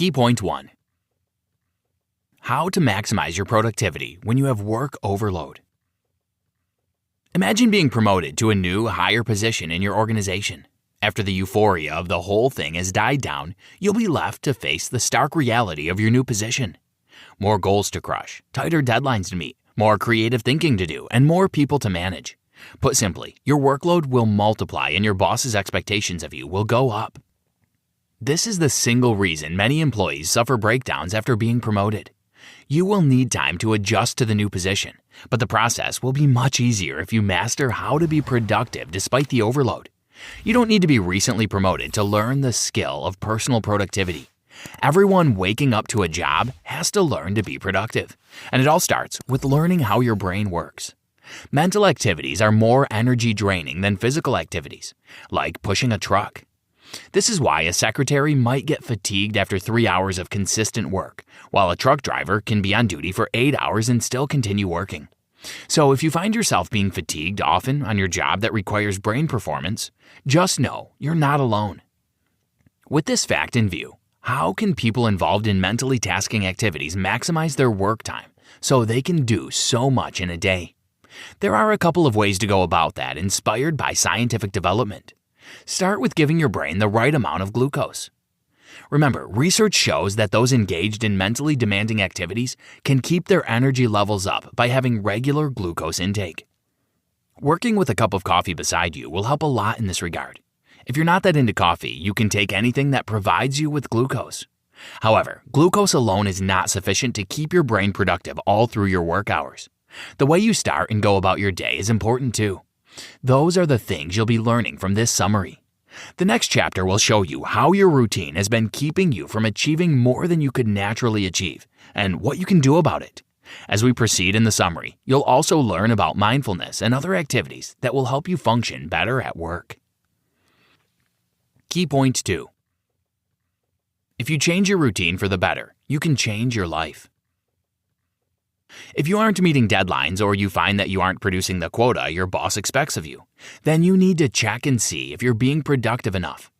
Key point 1. How to maximize your productivity when you have work overload. Imagine being promoted to a new, higher position in your organization. After the euphoria of the whole thing has died down, you'll be left to face the stark reality of your new position. More goals to crush, tighter deadlines to meet, more creative thinking to do, and more people to manage. Put simply, your workload will multiply and your boss's expectations of you will go up. This is the single reason many employees suffer breakdowns after being promoted. You will need time to adjust to the new position, but the process will be much easier if you master how to be productive despite the overload. You don't need to be recently promoted to learn the skill of personal productivity. Everyone waking up to a job has to learn to be productive, and it all starts with learning how your brain works. Mental activities are more energy draining than physical activities, like pushing a truck. This is why a secretary might get fatigued after 3 hours of consistent work, while a truck driver can be on duty for 8 hours and still continue working. So if you find yourself being fatigued often on your job that requires brain performance, just know you're not alone. With this fact in view, how can people involved in mentally tasking activities maximize their work time so they can do so much in a day? There are a couple of ways to go about that inspired by scientific development. Start with giving your brain the right amount of glucose. Remember, research shows that those engaged in mentally demanding activities can keep their energy levels up by having regular glucose intake. Working with a cup of coffee beside you will help a lot in this regard. If you're not that into coffee, you can take anything that provides you with glucose. However, glucose alone is not sufficient to keep your brain productive all through your work hours. The way you start and go about your day is important too. Those are the things you'll be learning from this summary. The next chapter will show you how your routine has been keeping you from achieving more than you could naturally achieve and what you can do about it. As we proceed in the summary, you'll also learn about mindfulness and other activities that will help you function better at work. Key point 2. If you change your routine for the better, you can change your life. If you aren't meeting deadlines or you find that you aren't producing the quota your boss expects of you, then you need to check and see if you're being productive enough.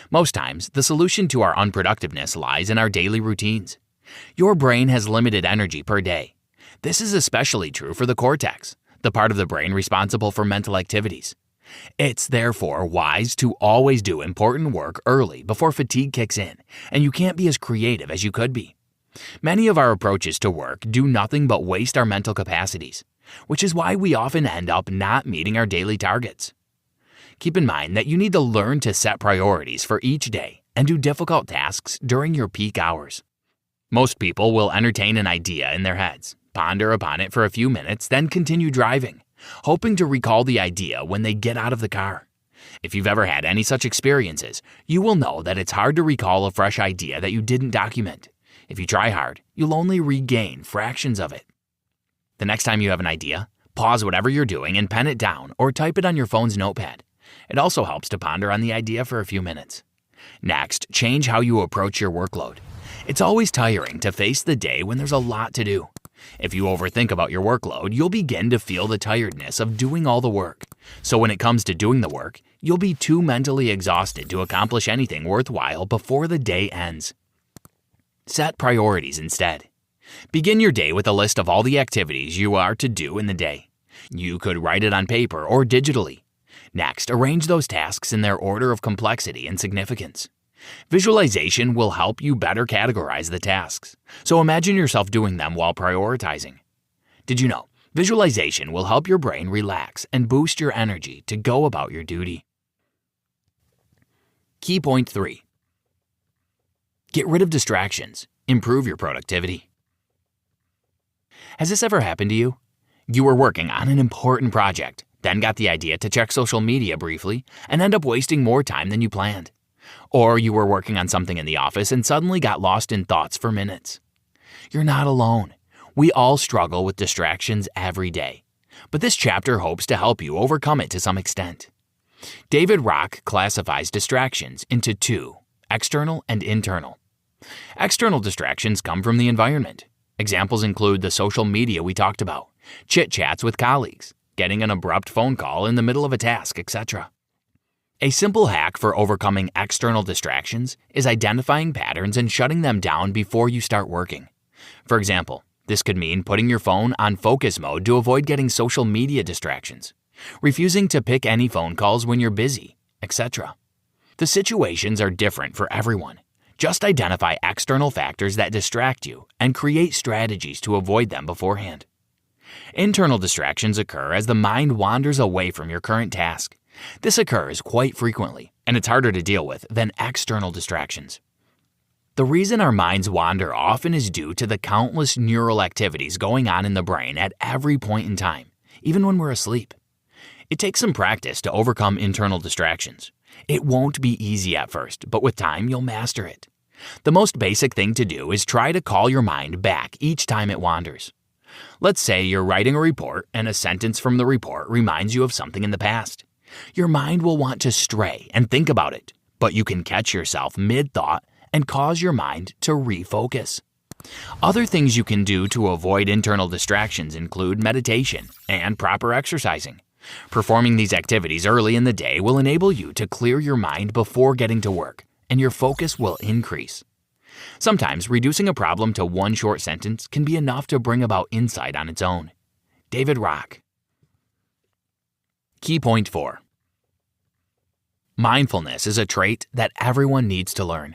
Most times, the solution to our unproductiveness lies in our daily routines. Your brain has limited energy per day. This is especially true for the cortex, the part of the brain responsible for mental activities. It's therefore wise to always do important work early before fatigue kicks in, and you can't be as creative as you could be. Many of our approaches to work do nothing but waste our mental capacities, which is why we often end up not meeting our daily targets. Keep in mind that you need to learn to set priorities for each day and do difficult tasks during your peak hours. Most people will entertain an idea in their heads, ponder upon it for a few minutes, then continue driving, hoping to recall the idea when they get out of the car. If you've ever had any such experiences, you will know that it's hard to recall a fresh idea that you didn't document. If you try hard, you'll only regain fractions of it. The next time you have an idea, pause whatever you're doing and pen it down or type it on your phone's notepad. It also helps to ponder on the idea for a few minutes. Next, change how you approach your workload. It's always tiring to face the day when there's a lot to do. If you overthink about your workload, you'll begin to feel the tiredness of doing all the work. So when it comes to doing the work, you'll be too mentally exhausted to accomplish anything worthwhile before the day ends. Set priorities instead. Begin your day with a list of all the activities you are to do in the day. You could write it on paper or digitally. Next, arrange those tasks in their order of complexity and significance. Visualization will help you better categorize the tasks, so imagine yourself doing them while prioritizing. Did you know, visualization will help your brain relax and boost your energy to go about your duty. Key point 3. Get rid of distractions. Improve your productivity. Has this ever happened to you? You were working on an important project, then got the idea to check social media briefly and end up wasting more time than you planned. Or you were working on something in the office and suddenly got lost in thoughts for minutes. You're not alone. We all struggle with distractions every day. But this chapter hopes to help you overcome it to some extent. David Rock classifies distractions into two, external and internal. External distractions come from the environment. Examples include the social media we talked about, chit-chats with colleagues, getting an abrupt phone call in the middle of a task, etc. A simple hack for overcoming external distractions is identifying patterns and shutting them down before you start working. For example, this could mean putting your phone on focus mode to avoid getting social media distractions, refusing to pick any phone calls when you're busy, etc. The situations are different for everyone. Just identify external factors that distract you and create strategies to avoid them beforehand. Internal distractions occur as the mind wanders away from your current task. This occurs quite frequently, and it's harder to deal with than external distractions. The reason our minds wander often is due to the countless neural activities going on in the brain at every point in time, even when we're asleep. It takes some practice to overcome internal distractions. It won't be easy at first, but with time you'll master it. The most basic thing to do is try to call your mind back each time it wanders. Let's say you're writing a report and a sentence from the report reminds you of something in the past. Your mind will want to stray and think about it, but you can catch yourself mid-thought and cause your mind to refocus. Other things you can do to avoid internal distractions include meditation and proper exercising. Performing these activities early in the day will enable you to clear your mind before getting to work, and your focus will increase. Sometimes reducing a problem to one short sentence can be enough to bring about insight on its own. David Rock. Key point 4. Mindfulness is a trait that everyone needs to learn.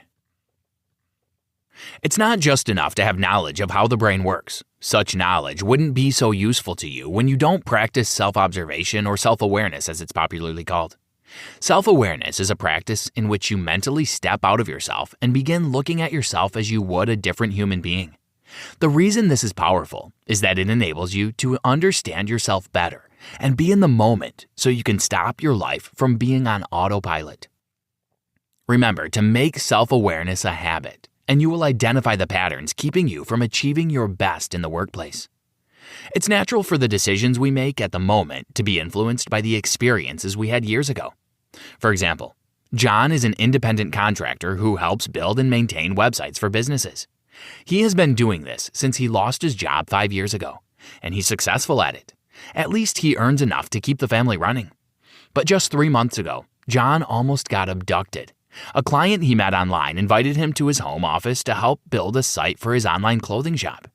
It's not just enough to have knowledge of how the brain works. Such knowledge wouldn't be so useful to you when you don't practice self-observation or self-awareness, as it's popularly called. Self-awareness is a practice in which you mentally step out of yourself and begin looking at yourself as you would a different human being. The reason this is powerful is that it enables you to understand yourself better and be in the moment so you can stop your life from being on autopilot. Remember to make self-awareness a habit, and you will identify the patterns keeping you from achieving your best in the workplace. It's natural for the decisions we make at the moment to be influenced by the experiences we had years ago. For example, John is an independent contractor who helps build and maintain websites for businesses. He has been doing this since he lost his job 5 years ago, and he's successful at it. At least he earns enough to keep the family running. But just 3 months ago, John almost got abducted. A client he met online invited him to his home office to help build a site for his online clothing shop.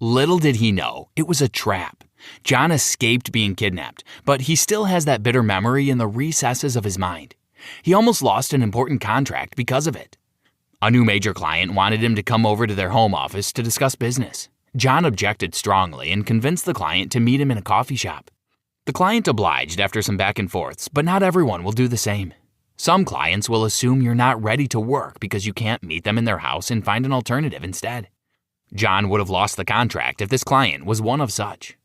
Little did he know, it was a trap. John escaped being kidnapped, but he still has that bitter memory in the recesses of his mind. He almost lost an important contract because of it. A new major client wanted him to come over to their home office to discuss business. John objected strongly and convinced the client to meet him in a coffee shop. The client obliged after some back and forths, but not everyone will do the same. Some clients will assume you're not ready to work because you can't meet them in their house and find an alternative instead. John would have lost the contract if this client was one of such.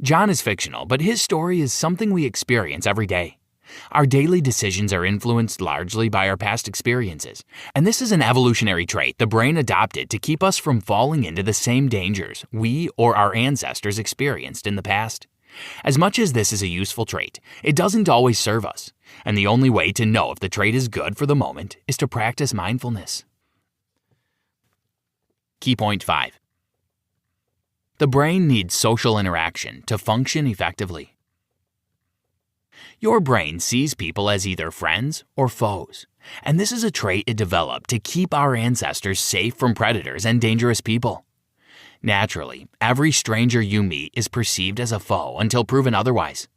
John is fictional, but his story is something we experience every day. Our daily decisions are influenced largely by our past experiences, and this is an evolutionary trait the brain adopted to keep us from falling into the same dangers we or our ancestors experienced in the past. As much as this is a useful trait, it doesn't always serve us, and the only way to know if the trait is good for the moment is to practice mindfulness. Key point 5. The brain needs social interaction to function effectively. Your brain sees people as either friends or foes, and this is a trait it developed to keep our ancestors safe from predators and dangerous people. Naturally, every stranger you meet is perceived as a foe until proven otherwise.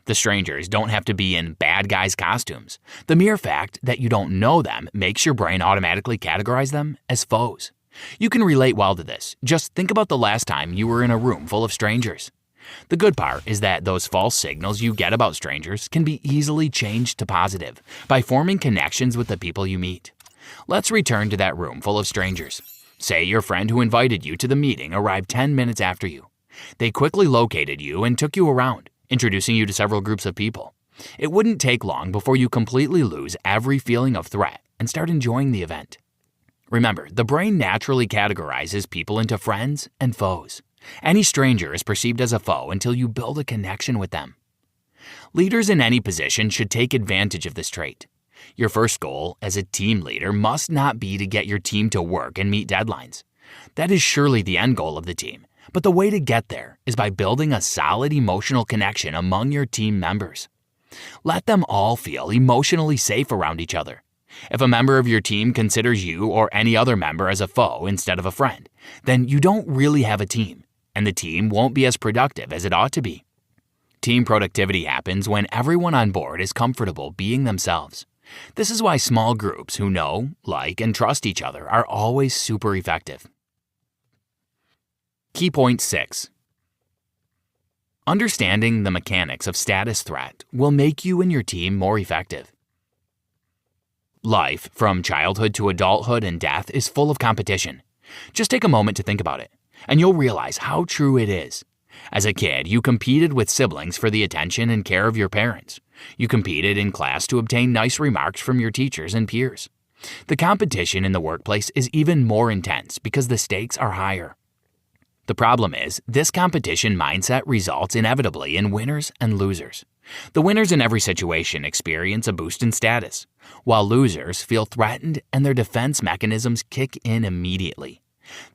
The strangers don't have to be in bad guys' costumes. The mere fact that you don't know them makes your brain automatically categorize them as foes. You can relate well to this. Just think about the last time you were in a room full of strangers. The good part is that those false signals you get about strangers can be easily changed to positive by forming connections with the people you meet. Let's return to that room full of strangers. Say your friend who invited you to the meeting arrived 10 minutes after you. They quickly located you and took you around, introducing you to several groups of people. It wouldn't take long before you completely lose every feeling of threat and start enjoying the event. Remember, the brain naturally categorizes people into friends and foes. Any stranger is perceived as a foe until you build a connection with them. Leaders in any position should take advantage of this trait. Your first goal as a team leader must not be to get your team to work and meet deadlines. That is surely the end goal of the team, but the way to get there is by building a solid emotional connection among your team members. Let them all feel emotionally safe around each other. If a member of your team considers you or any other member as a foe instead of a friend, then you don't really have a team, and the team won't be as productive as it ought to be. Team productivity happens when everyone on board is comfortable being themselves. This is why small groups who know, like, and trust each other are always super effective. Key point 6. Understanding the mechanics of status threat will make you and your team more effective. Life, from childhood to adulthood and death, is full of competition. Just take a moment to think about it, and you'll realize how true it is. As a kid, you competed with siblings for the attention and care of your parents. You competed in class to obtain nice remarks from your teachers and peers. The competition in the workplace is even more intense because the stakes are higher. The problem is, this competition mindset results inevitably in winners and losers. The winners in every situation experience a boost in status, while losers feel threatened and their defense mechanisms kick in immediately.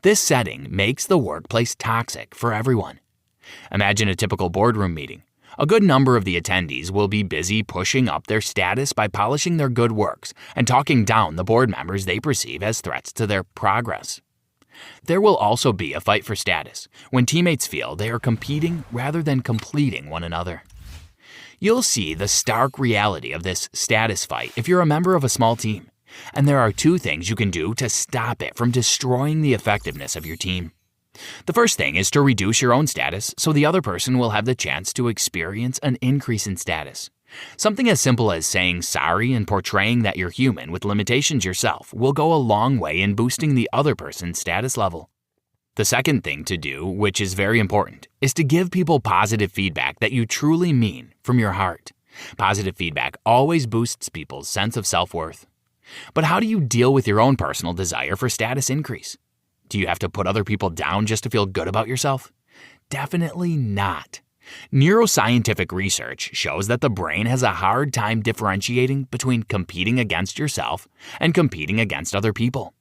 This setting makes the workplace toxic for everyone. Imagine a typical boardroom meeting. A good number of the attendees will be busy pushing up their status by polishing their good works and talking down the board members they perceive as threats to their progress. There will also be a fight for status when teammates feel they are competing rather than completing one another. You'll see the stark reality of this status fight if you're a member of a small team, and there are 2 things you can do to stop it from destroying the effectiveness of your team. The first thing is to reduce your own status so the other person will have the chance to experience an increase in status. Something as simple as saying sorry and portraying that you're human with limitations yourself will go a long way in boosting the other person's status level. The second thing to do, which is very important, is to give people positive feedback that you truly mean from your heart. Positive feedback always boosts people's sense of self-worth. But how do you deal with your own personal desire for status increase? Do you have to put other people down just to feel good about yourself? Definitely not. Neuroscientific research shows that the brain has a hard time differentiating between competing against yourself and competing against other people.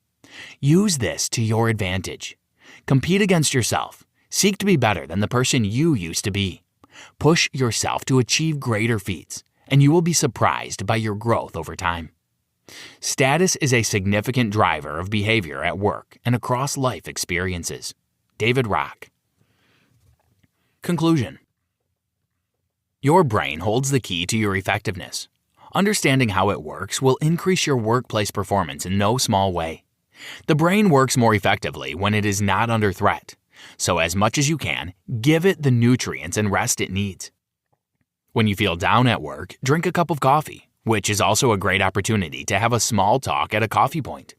Use this to your advantage. Compete against yourself. Seek to be better than the person you used to be. Push yourself to achieve greater feats, and you will be surprised by your growth over time. Status is a significant driver of behavior at work and across life experiences. David Rock. Conclusion. Your brain holds the key to your effectiveness. Understanding how it works will increase your workplace performance in no small way. The brain works more effectively when it is not under threat, so as much as you can, give it the nutrients and rest it needs. When you feel down at work, drink a cup of coffee, which is also a great opportunity to have a small talk at a coffee point.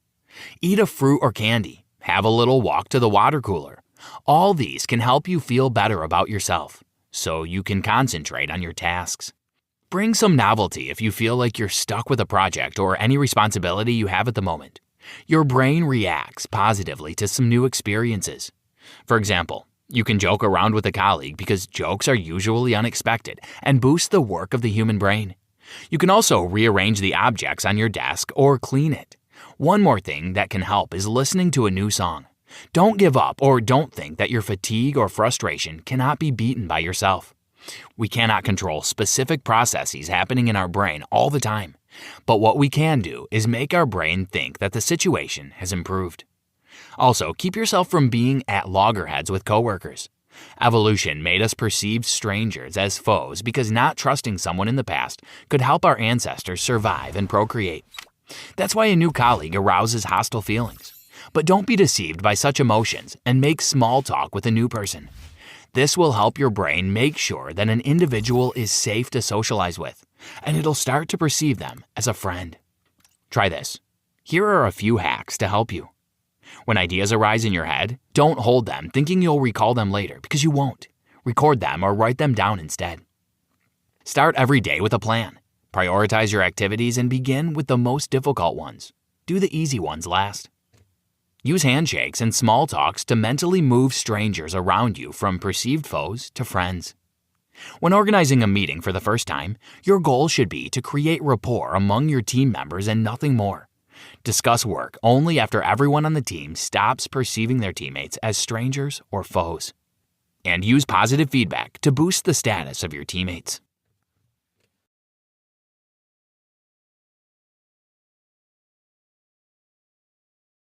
Eat a fruit or candy, have a little walk to the water cooler. All these can help you feel better about yourself, so you can concentrate on your tasks. Bring some novelty if you feel like you're stuck with a project or any responsibility you have at the moment. Your brain reacts positively to some new experiences. For example, you can joke around with a colleague because jokes are usually unexpected and boost the work of the human brain. You can also rearrange the objects on your desk or clean it. One more thing that can help is listening to a new song. Don't give up or don't think that your fatigue or frustration cannot be beaten by yourself. We cannot control specific processes happening in our brain all the time, but what we can do is make our brain think that the situation has improved. Also, keep yourself from being at loggerheads with coworkers. Evolution made us perceive strangers as foes because not trusting someone in the past could help our ancestors survive and procreate. That's why a new colleague arouses hostile feelings. But don't be deceived by such emotions and make small talk with a new person. This will help your brain make sure that an individual is safe to socialize with, and it'll start to perceive them as a friend. Try this. Here are a few hacks to help you. When ideas arise in your head, don't hold them thinking you'll recall them later, because you won't. Record them or write them down instead. Start every day with a plan. Prioritize your activities and begin with the most difficult ones. Do the easy ones last. Use handshakes and small talks to mentally move strangers around you from perceived foes to friends. When organizing a meeting for the first time, your goal should be to create rapport among your team members and nothing more. Discuss work only after everyone on the team stops perceiving their teammates as strangers or foes. And use positive feedback to boost the status of your teammates.